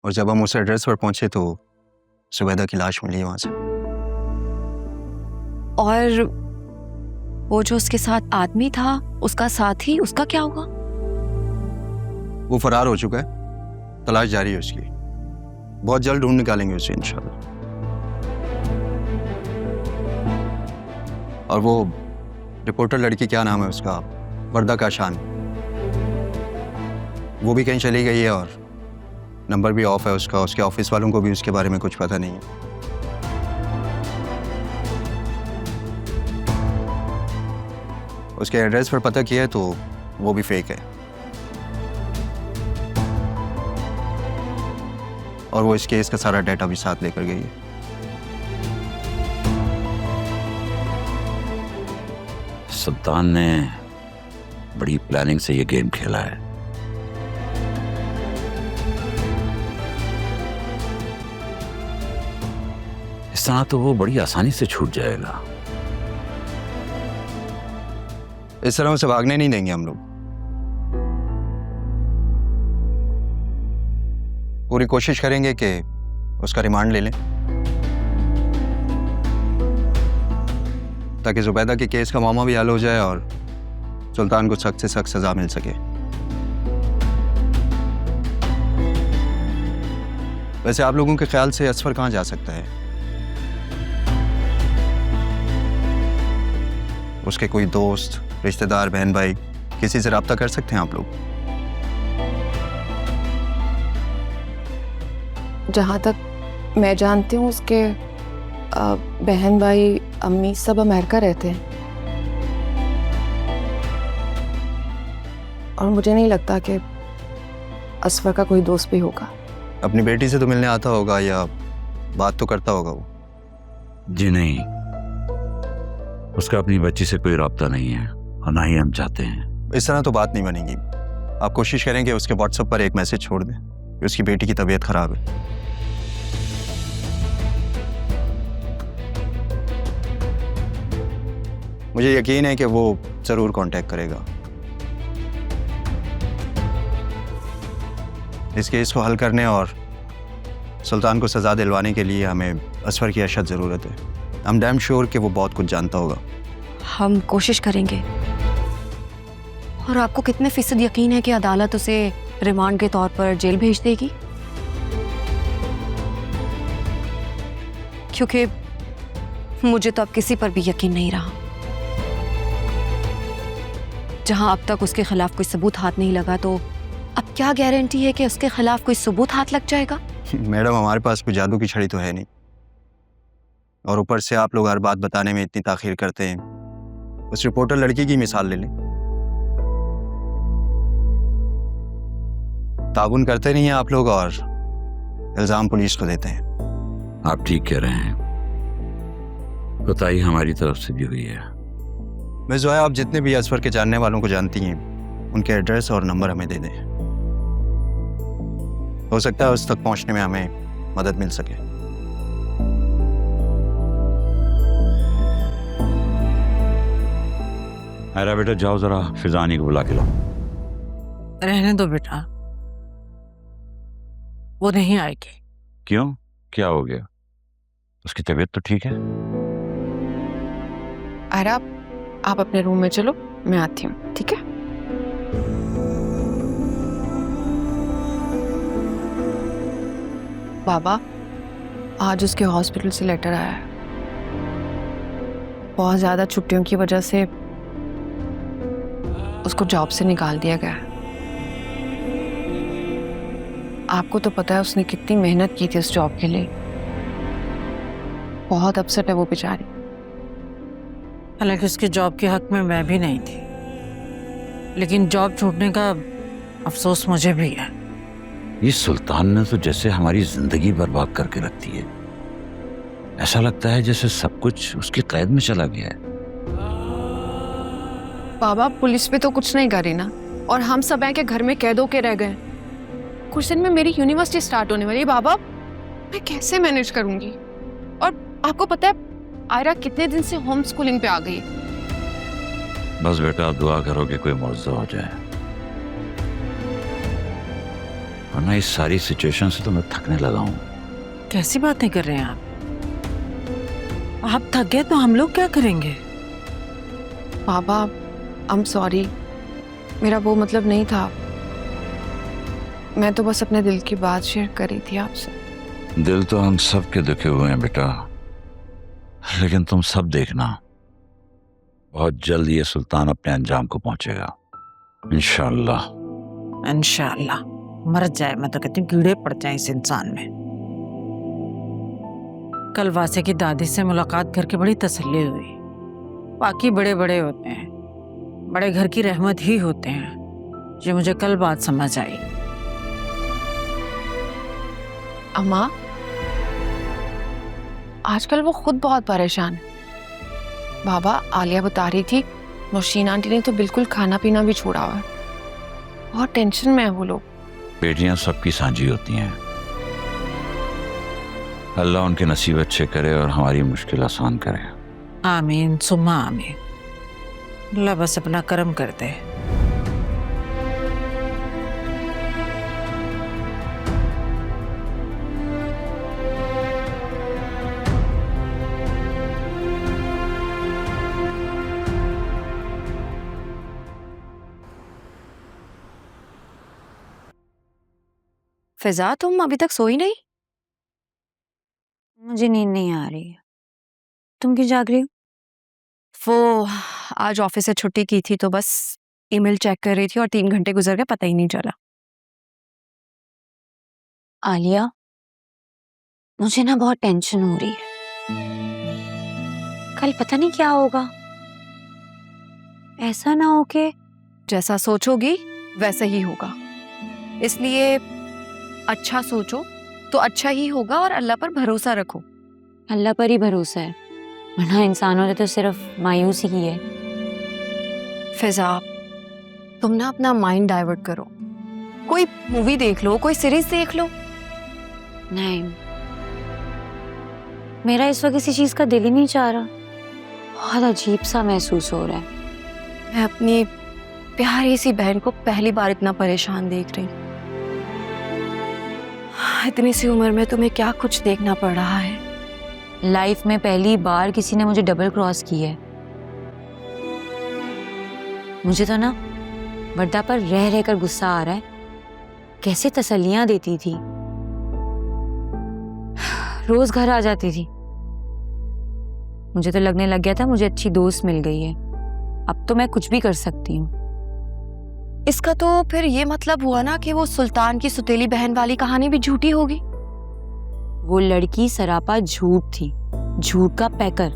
और जब हम उस एड्रेस पर पहुंचे तो सुबैदा की लाश मिली वहां से। और वो जो उसके साथ आदमी था, उसका साथी, उसका क्या हुआ? वो फरार हो चुका है, तलाश जारी है उसकी। बहुत जल्द ढूंढ निकालेंगे उसे इंशाल्लाह। और वो रिपोर्टर लड़की, क्या नाम है उसका, वर्दा काशान, वो भी कहीं चली गई है और नंबर भी ऑफ है उसका। उसके ऑफिस वालों को भी उसके बारे में कुछ पता नहीं है। उसके एड्रेस पर पता किया है तो वो भी फेक है, और वो इस केस का सारा डाटा भी साथ लेकर गई है। सुल्तान ने बड़ी प्लानिंग से ये गेम खेला है। इस तरह तो वो बड़ी आसानी से छूट जाएगा। इस तरह उसे भागने नहीं देंगे हम लोग। पूरी कोशिश करेंगे कि उसका रिमांड ले लें, ताकि जुबैदा के केस का मामला भी हल हो जाए और सुल्तान को सख्त से सख्त सजा मिल सके। वैसे आप लोगों के ख्याल से असफर कहाँ जा सकता है? उसके कोई दोस्त, रिश्तेदार, बहन भाई, किसी से रब्ता कर सकते हैं आप लोग? जहाँ तक मैं जानती हूँ उसके बहन भाई, अम्मी सब अमेरिका रहते हैं, और मुझे नहीं लगता कि असफर का कोई दोस्त भी होगा। अपनी बेटी से तो मिलने आता होगा या बात तो करता होगा वो। जी नहीं, उसका अपनी बच्ची से कोई राब्ता नहीं है और ना ही हम चाहते हैं। इस तरह तो बात नहीं बनेगी। आप कोशिश करें कि उसके व्हाट्सएप पर एक मैसेज छोड़ दें कि उसकी बेटी की तबीयत खराब है। मुझे यकीन है कि वो जरूर कांटेक्ट करेगा। इस केस को हल करने और सुल्तान को सजा दिलवाने के लिए हमें असफर की अशद ज़रूरत है। I'm damn sure कि वो बहुत कुछ जानता होगा। हम कोशिश करेंगे। और आपको कितने फीसद यकीन है कि अदालत उसे रिमांड के तौर पर जेल भेज देगी? क्योंकि मुझे तो अब किसी पर भी यकीन नहीं रहा। जहां अब तक उसके खिलाफ कोई सबूत हाथ नहीं लगा, तो अब क्या गारंटी है कि उसके खिलाफ कोई सबूत हाथ लग जाएगा? मैडम, हमारे पास कोई जादू की छड़ी तो है नहीं, और ऊपर से आप लोग हर बात बताने में इतनी ताखीर करते हैं। उस रिपोर्टर लड़की की मिसाल ले लें। ताउन करते नहीं हैं आप लोग और इल्जाम पुलिस को देते हैं। आप ठीक कह रहे हैं, कोताही हमारी तरफ से भी हुई है। मिस जोया, आप जितने भी असफर के जानने वालों को जानती हैं, उनके एड्रेस और नंबर हमें दे दें। हो सकता है उस तक पहुंचने में हमें मदद मिल सके। अरे बेटा, जाओ जरा फिजानी को बुला के लाओ। रहने दो बेटा, वो नहीं आएगी। क्यों, क्या हो गया? उसकी तबीयत तो ठीक है। अरे आप अपने रूम में चलो, मैं आती हूँ, ठीक है? बाबा, आज उसके हॉस्पिटल से लेटर आया है। बहुत ज्यादा छुट्टियों की वजह से उसको जॉब से निकाल दिया गया है। आपको तो पता है उसने कितनी मेहनत की थी उस जॉब के लिए। बहुत अपसेट है वो बेचारी। हालांकि उसके जॉब के हक में मैं भी नहीं थी, लेकिन जॉब छूटने का अफसोस मुझे भी है। ये सुल्तान ने तो जैसे हमारी जिंदगी बर्बाद करके रख दी है। ऐसा लगता है जैसे सब कुछ उसकी कैद में चला गया है। बाबा, पुलिस भी तो कुछ नहीं करी ना, और हम सब हैं कि घर में कैद होके रह गए। कुछ दिन में मेरी यूनिवर्सिटी स्टार्ट होने वाली है बाबा, मैं कैसे मैनेज करूंगी? और आपको पता है आयरा कितने दिन से होम स्कूलिंग पे आ गई है। बस बेटा, दुआ करो कि कोई मौजूद हो जाए। वरना इस सारी सिचुएशन से तो मैं थकने लगा हूँ। कैसी बातें कर रहे हैं आप थक गए तो हम लोग क्या करेंगे? बाबा आई एम सॉरी, मेरा वो मतलब नहीं था। मैं तो बस अपने दिल की बात शेयर कर रही थी आपसे। दिल तो हम सब के दुखे हुए हैं बेटा, लेकिन तुम सब देखना, बहुत जल्द ये सुल्तान अपने अंजाम को पहुंचेगा इंशाअल्लाह। इंशाअल्लाह। मर जाए, मैं तो कहती हूँ कीड़े पड़ जाए इस इंसान में। कल वासे की दादी से मुलाकात करके बड़ी तसल्ली हुई। बाकी बड़े बड़े होते हैं, बड़े घर की रहमत ही होते हैं। ये मुझे कल बात समझ आई। अम्मा, आजकल वो खुद बहुत परेशान है। बाबा, आलिया बता रही थी नौशीन आंटी ने तो बिल्कुल खाना पीना भी छोड़ा हुआ है। बहुत टेंशन में है वो लोग। बेटियां सबकी सांझी होती हैं, अल्लाह उनके नसीब अच्छे करे और हमारी मुश्किल आसान करे। आमीन सुम्मा आमीन। अल्लाह बस अपना करम कर दे। फिजा, तुम अभी तक सोई नहीं? मुझे नींद नहीं आ रही है। तुम क्यों जाग रही हो? वो आज ऑफिस से छुट्टी की थी तो बस ईमेल चेक कर रही थी और 3 घंटे गुजर गए, पता ही नहीं चला। आलिया, मुझे ना बहुत टेंशन हो रही है। कल पता नहीं क्या होगा। ऐसा ना हो कि जैसा सोचोगी वैसा ही होगा, इसलिए अच्छा सोचो तो अच्छा ही होगा और अल्लाह पर भरोसा रखो। अल्लाह पर ही भरोसा है, वरना इंसानों ने तो सिर्फ मायूसी की है। फिजा, तुम ना अपना माइंड डाइवर्ट करो, कोई मूवी देख लो, कोई सीरीज देख लो। नहीं, मेरा इस वक्त किसी चीज का दिल ही नहीं चाह रहा। बहुत अजीब सा महसूस हो रहा है। मैं अपनी प्यारी सी बहन को पहली बार इतना परेशान देख रही। इतनी सी उम्र में तुम्हें क्या कुछ देखना पड़ रहा है। लाइफ में पहली बार किसी ने मुझे डबल क्रॉस की है। मुझे तो ना वर्दा पर रह रहकर गुस्सा आ रहा है। कैसे तसल्लियां देती थी, रोज घर आ जाती थी। मुझे तो लगने लग गया था मुझे अच्छी दोस्त मिल गई है, अब तो मैं कुछ भी कर सकती हूँ। इसका तो फिर ये मतलब हुआ ना कि वो सुल्तान की सुतेली बहन वाली कहानी भी झूठी होगी। वो लड़की सरापा झूठ थी, झूठ का पैकर।